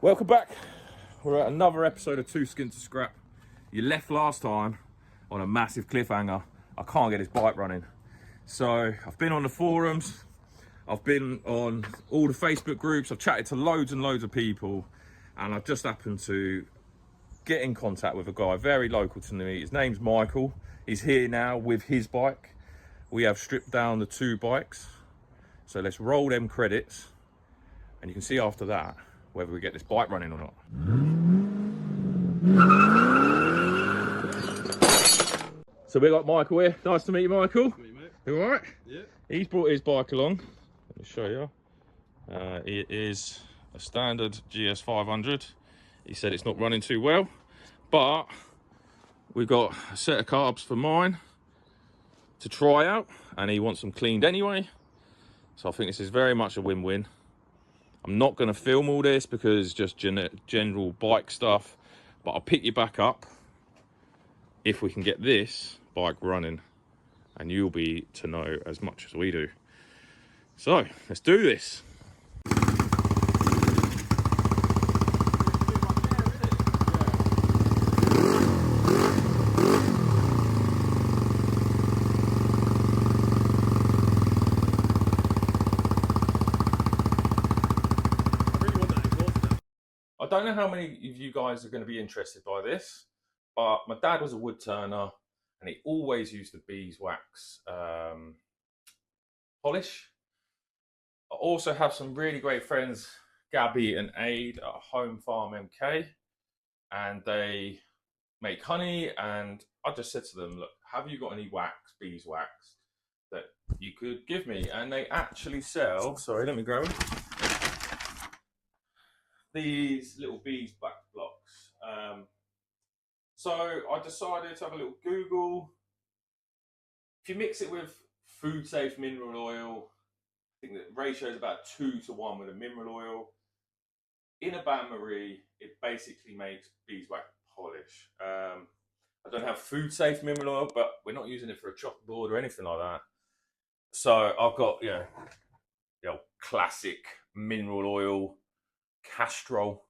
Welcome back. We're at another episode of Too Skin to Scrap. You left last time on a massive cliffhanger. I can't get this bike running. So I've been on the forums, I've been on all the Facebook groups, I've chatted to loads and loads of people, and I've just happened to get in contact with a guy very local to me. His name's Michael. He's here now with his bike. We have stripped down the two bikes. So let's roll them credits, and you can see after that whether we get this bike running or not. So we got Michael here. Nice to meet you, Michael. Nice to meet you, mate. You all right? Yeah. He's brought his bike along. Let me show you. It is a standard GS500. He said it's not running too well, but we've got a set of carbs for mine to try out, and he wants them cleaned anyway. So I think this is very much a win-win. I'm not going to film all this because it's just general bike stuff, but I'll pick you back up if we can get this bike running, and you'll be to know as much as we do. So let's do this. I don't know how many of you guys are going to be interested by this, but my dad was a wood turner and he always used the beeswax polish. I also have some really great friends, Gabby and Ade at Home Farm MK, and they make honey, and I just said to them, look, have you got any beeswax that you could give me? And they actually sell, sorry, let me grab it, these little beeswax blocks. So I decided to have a little Google. If you mix it with food safe mineral oil, I think the ratio is about 2 to 1 with a mineral oil. In a bain-marie, it basically makes beeswax polish. I don't have food safe mineral oil, but we're not using it for a chopping board or anything like that. So I've got, classic mineral oil Castrol.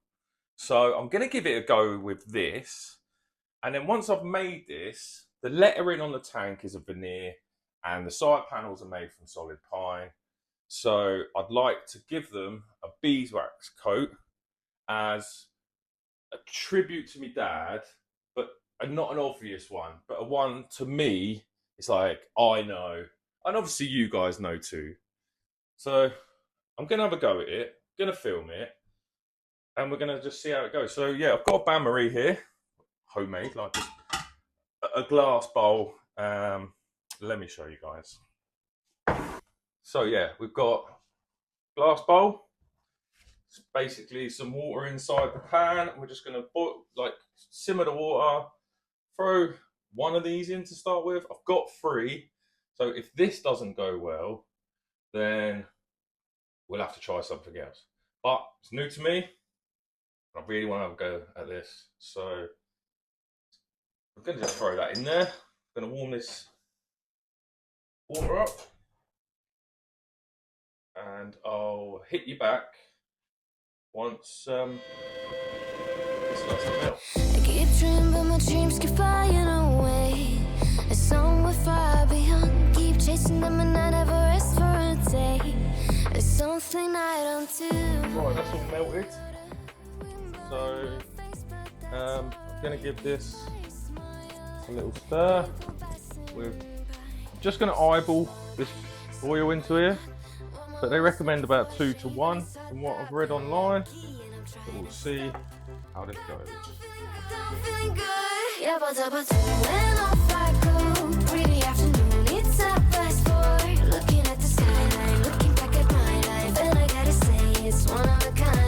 So I'm going to give it a go with this, and then once I've made this, the lettering on the tank is a veneer and the side panels are made from solid pine. So I'd like to give them a beeswax coat as a tribute to my dad, but not an obvious one, but a one to me. It's like, I know, and obviously you guys know too. So I'm going to have a go at it, going to film it, and we're going to just see how it goes. So yeah, I've got a bain-marie here, homemade, like this, a glass bowl. Let me show you guys. So yeah, we've got glass bowl. It's basically some water inside the pan. We're just going to simmer the water, throw one of these in to start with. I've got 3. So if this doesn't go well, then we'll have to try something else. But it's new to me. I really want to have a go at this, so I'm going to just throw that in there. I'm going to warm this water up, and I'll hit you back once it starts to melt. I keep dreaming, but my dreams keep flying away. A song we're far beyond. Keep chasing them, and I never rest for a day. It's something I don't do. Right, that's all melted. So I'm going to give this a little stir. I'm just going to eyeball this oil into here, but they recommend about 2 to 1 from what I've read online. But we'll see how this goes. Looking at the skyline, looking back at my life, and I gotta say it's one of a kind.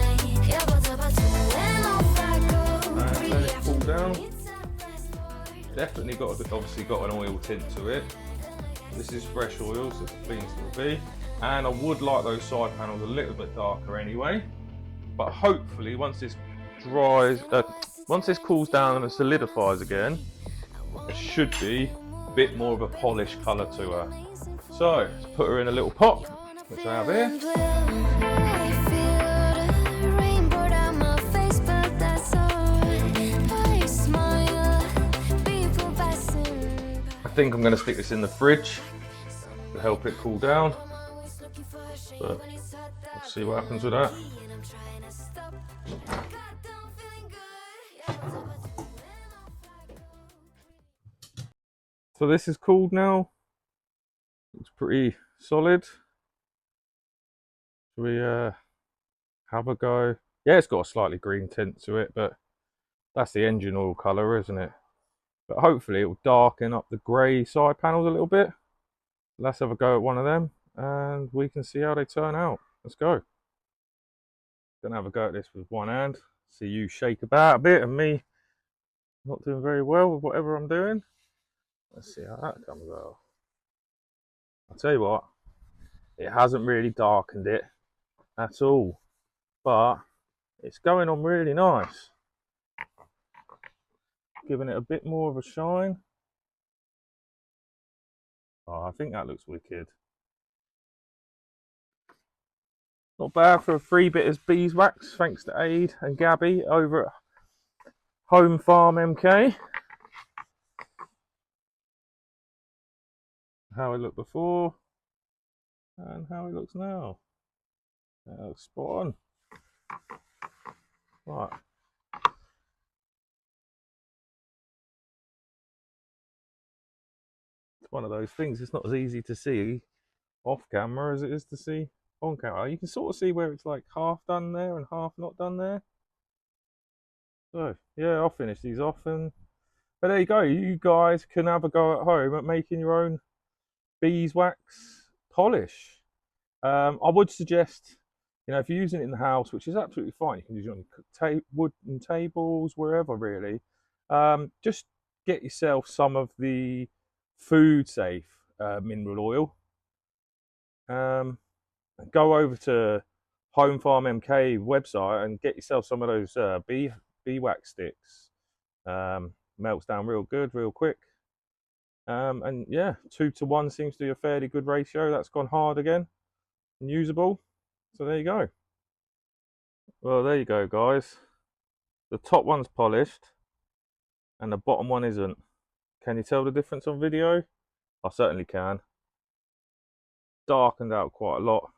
Down. Definitely obviously got an oil tint to it. This is fresh oil, so it's clean as it will be. And I would like those side panels a little bit darker anyway. But hopefully once this cools down and it solidifies again, there should be a bit more of a polished colour to her. So let's put her in a little pot, which I have here. think I'm going to stick this in the fridge to help it cool down, but we'll see what happens with that. So this is cooled now. It's pretty solid. Should we have a go? Yeah, it's got a slightly green tint to it, but that's the engine oil colour, isn't it? But hopefully it will darken up the grey side panels a little bit. Let's have a go at one of them and we can see how they turn out. Let's go. Gonna have a go at this with one hand. See you shake about a bit and me not doing very well with whatever I'm doing. Let's see how that comes out. I'll tell you what, it hasn't really darkened it at all, but it's going on really nice. Giving it a bit more of a shine. Oh, I think that looks wicked. Not bad for a free bit of beeswax, thanks to Ade and Gabby over at Home Farm MK. How it looked before and how it looks now. That looks spot on. Right. It's one of those things, it's not as easy to see off camera as it is to see on camera. You can sort of see where it's like half done there and half not done there. So yeah, I'll finish these off, and but there you go. You guys can have a go at home at making your own beeswax polish. I would suggest, if you're using it in the house, which is absolutely fine, you can use it on wooden tables, wherever really. Just get yourself some of the food safe mineral oil. Go over to Home Farm MK website and get yourself some of those beeswax sticks. Melts down real good, real quick. And yeah, 2 to 1 seems to be a fairly good ratio. That's gone hard again and usable. So there you go. Well, there you go, guys. The top one's polished and the bottom one isn't. Can you tell the difference on video? I certainly can. Darkened out quite a lot.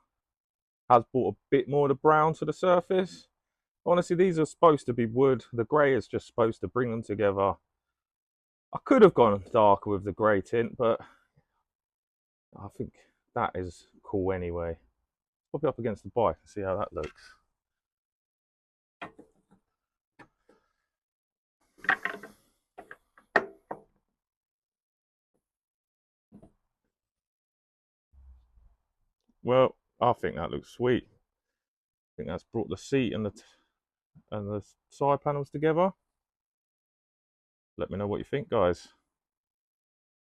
Has brought a bit more of the brown to the surface. Honestly, these are supposed to be wood. The grey is just supposed to bring them together. I could have gone darker with the grey tint, but I think that is cool anyway. Pop it up against the bike and see how that looks. Well, I think that looks sweet. I think that's brought the seat and the side panels together. Let me know what you think, guys.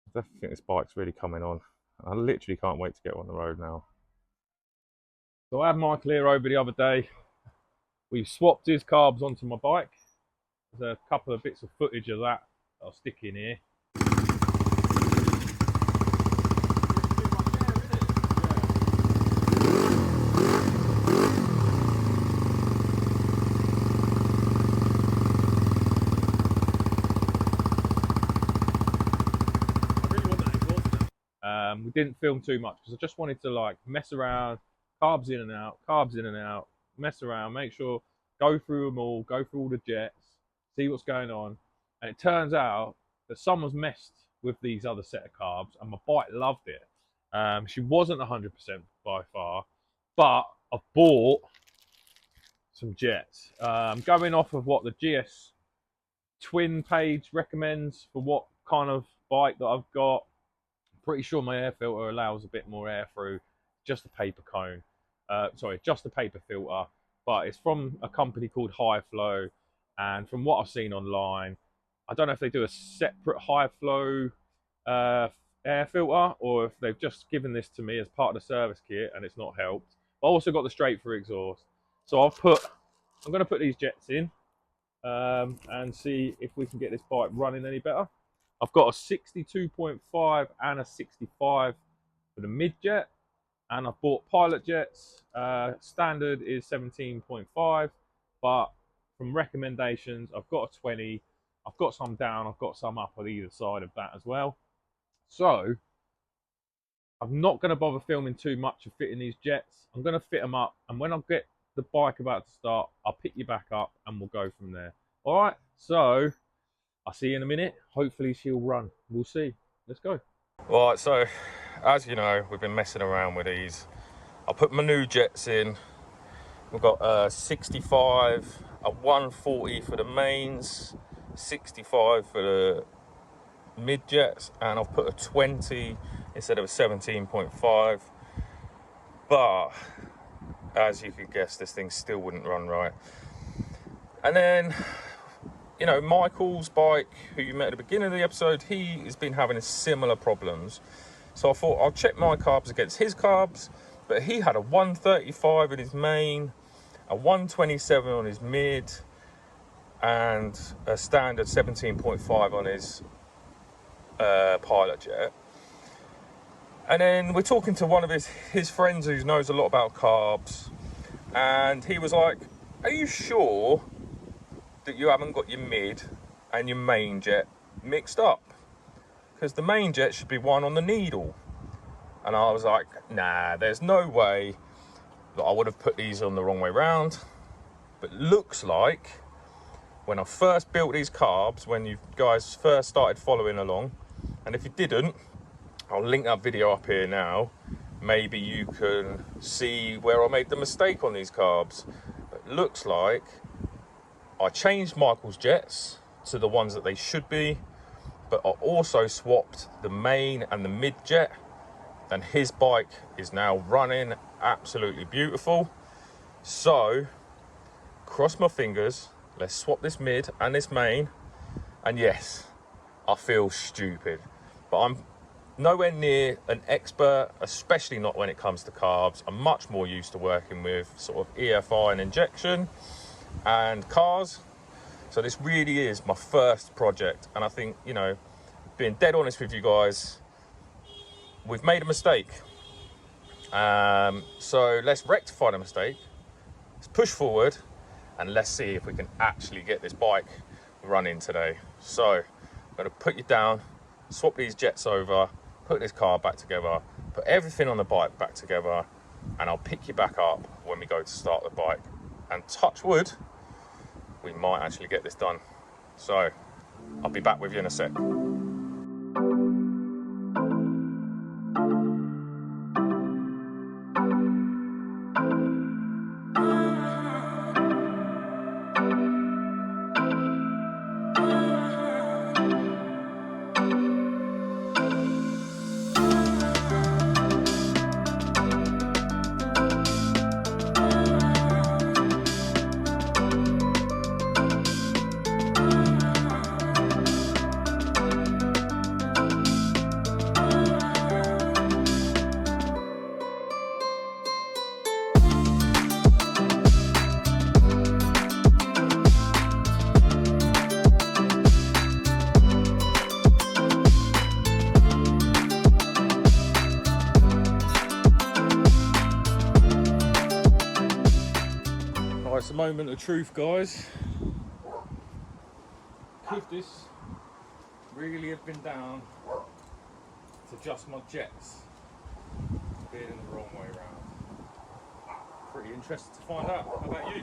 I definitely think this bike's really coming on. I literally can't wait to get on the road now. So I had Michael here over the other day. We swapped his carbs onto my bike. There's a couple of bits of footage of that I'll stick in here. We didn't film too much because I just wanted to like mess around, carbs in and out, mess around, make sure, go through them all, go through all the jets, see what's going on. And it turns out that someone's messed with these other set of carbs and my bike loved it. She wasn't 100% by far, but I bought some jets. Going off of what the GS twin page recommends for what kind of bike that I've got, pretty sure my air filter allows a bit more air through, just a paper cone. Just a paper filter, but it's from a company called High Flow, and from what I've seen online, I don't know if they do a separate High Flow air filter or if they've just given this to me as part of the service kit and it's not helped. I also got the straight through exhaust, so I'm going to put these jets in and see if we can get this bike running any better. I've got a 62.5 and a 65 for the mid jet, and I've bought pilot jets. Standard is 17.5, but from recommendations, I've got a 20. I've got some down, I've got some up on either side of that as well. So I'm not going to bother filming too much of fitting these jets. I'm going to fit them up, and when I get the bike about to start, I'll pick you back up and we'll go from there. All right, so I'll see you in a minute. Hopefully she'll run. We'll see. Let's go. Right, so as you know, we've been messing around with these. I put my new jets in. We've got a 65, a 140 for the mains, 65 for the mid jets, and I've put a 20 instead of a 17.5. But as you could guess, this thing still wouldn't run right. And then, you know, Michael's bike, who you met at the beginning of the episode, he has been having similar problems. So I thought I'll check my carbs against his carbs, but he had a 135 in his main, a 127 on his mid, and a standard 17.5 on his pilot jet. And then we're talking to one of his friends who knows a lot about carbs, and he was like, are you sure that you haven't got your mid and your main jet mixed up? Because the main jet should be one on the needle. And I was like, nah, there's no way that I would have put these on the wrong way round. But looks like when I first built these carbs, when you guys first started following along, and if you didn't, I'll link that video up here now. Maybe you can see where I made the mistake on these carbs. But looks like I changed Michael's jets to the ones that they should be, but I also swapped the main and the mid jet, and his bike is now running absolutely beautiful. So cross my fingers, let's swap this mid and this main. And yes, I feel stupid, but I'm nowhere near an expert, especially not when it comes to carbs. I'm much more used to working with sort of EFI and injection and cars. So this really is my first project. And I think, you know, being dead honest with you guys, we've made a mistake. So let's rectify the mistake. Let's push forward and let's see if we can actually get this bike running today. So I'm going to put you down, swap these jets over, put this car back together, put everything on the bike back together, and I'll pick you back up when we go to start the bike. And touch wood, we might actually get this done. So I'll be back with you in a sec. It's a moment of truth, guys. Could this really have been down to just my jets being in the wrong way around? Pretty interested to find out. How about you?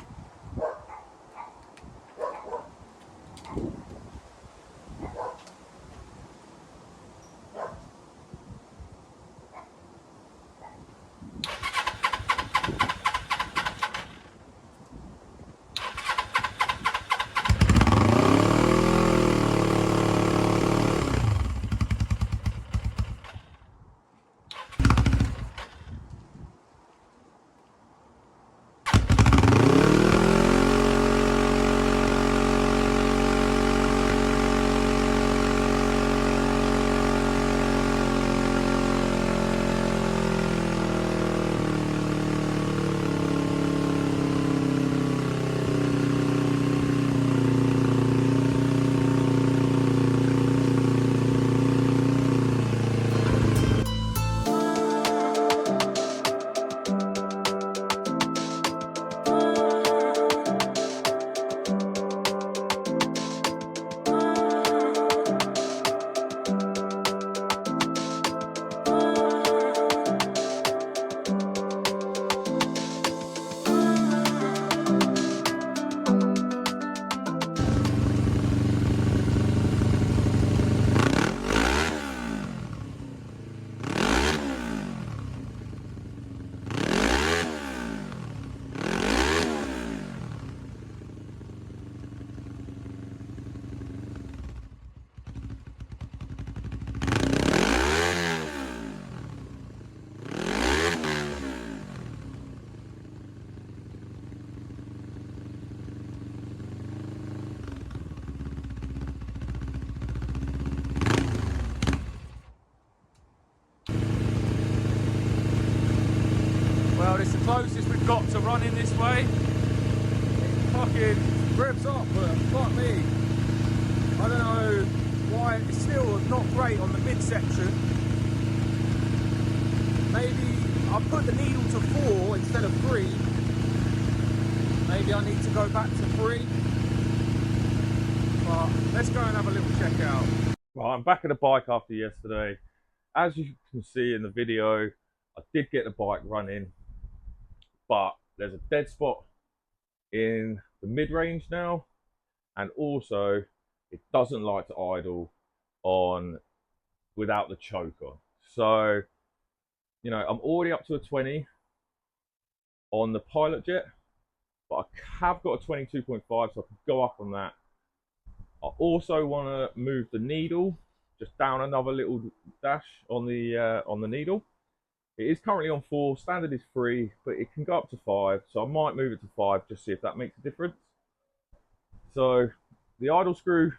closest we've got to running this way. It fucking revs up, but fuck me. I don't know why it's still not great on the midsection. Maybe I put the needle to 4 instead of 3. Maybe I need to go back to 3. But let's go and have a little check out. Well, I'm back at the bike after yesterday. As you can see in the video, I did get the bike running, but there's a dead spot in the mid-range now, and also it doesn't like to idle on without the choke on. So, you know, I'm already up to a 20 on the Pilot Jet, but I have got a 22.5, so I can go up on that. I also want to move the needle just down another little dash on the needle. It is currently on 4, standard is 3, but it can go up to 5, so I might move it to 5, just see if that makes a difference. So the idle screw,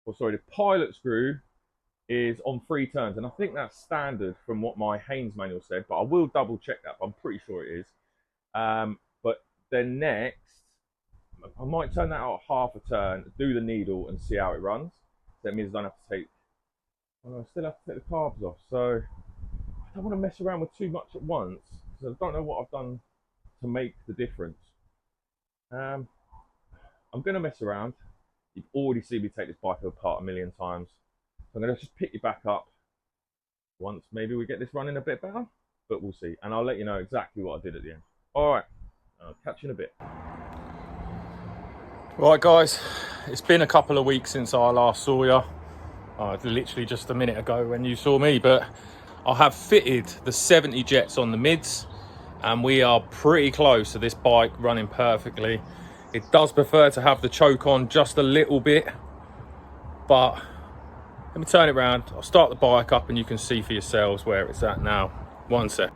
or sorry, the pilot screw is on 3 turns, and I think that's standard from what my Haynes manual said, but I will double check that, but I'm pretty sure it is. But then next, I might turn that out half a turn, do the needle and see how it runs. That means I don't have to take, well, I still have to take the carbs off, so I don't want to mess around with too much at once, because I don't know what I've done to make the difference. I'm going to mess around. You've already seen me take this bike apart a million times. So I'm going to just pick you back up once maybe we get this running a bit better, but we'll see. And I'll let you know exactly what I did at the end. All right, I'll catch you in a bit. Right guys, it's been a couple of weeks since I last saw you. Literally just a minute ago when you saw me, but I have fitted the 70 jets on the mids, and we are pretty close to this bike running perfectly. It does prefer to have the choke on just a little bit, but let me turn it around. I'll start the bike up and you can see for yourselves where it's at now. One sec.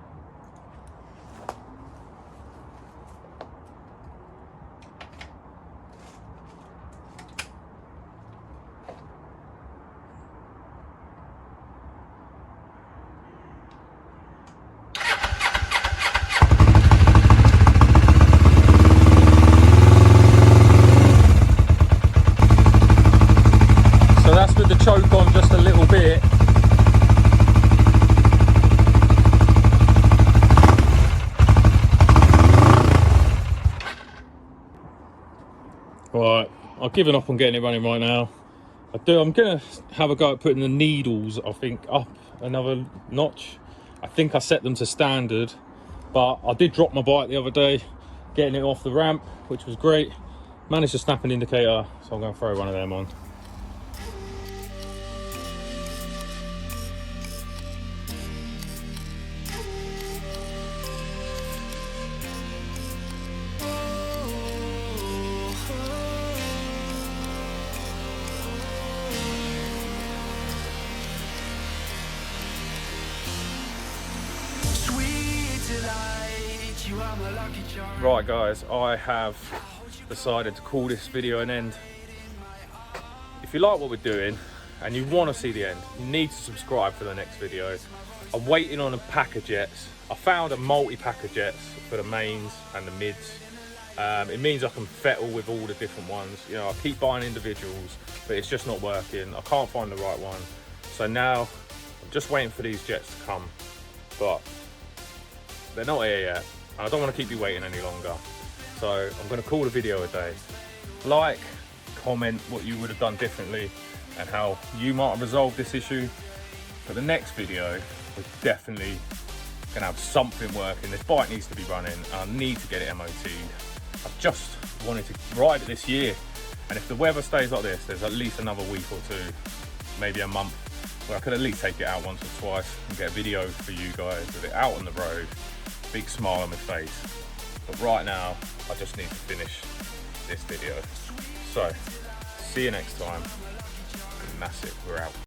That's with the choke on just a little bit. Right, I've given up on getting it running right now. I'm gonna have a go at putting the needles, I think, up another notch. I think I set them to standard, but I did drop my bike the other day, getting it off the ramp, which was great. Managed to snap an indicator, so I'm gonna throw one of them on. Right guys, I have decided to call this video an end. If you like what we're doing and you want to see the end, you need to subscribe for the next video. I'm waiting on a pack of jets. I found a multi-pack of jets for the mains and the mids. It means I can fettle with all the different ones. You know, I keep buying individuals, but it's just not working. I can't find the right one. So now I'm just waiting for these jets to come, but they're not here yet. I don't want to keep you waiting any longer. So I'm going to call the video a day. Like, comment what you would have done differently and how you might have resolved this issue. For the next video, we're definitely going to have something working. This bike needs to be running. I need to get it MOT'd. I've just wanted to ride it this year. And if the weather stays like this, there's at least another week or two, maybe a month, where I could at least take it out once or twice and get a video for you guys with it out on the road. Big smile on my face. But right now, I just need to finish this video. So, see you next time. And that's it, we're out.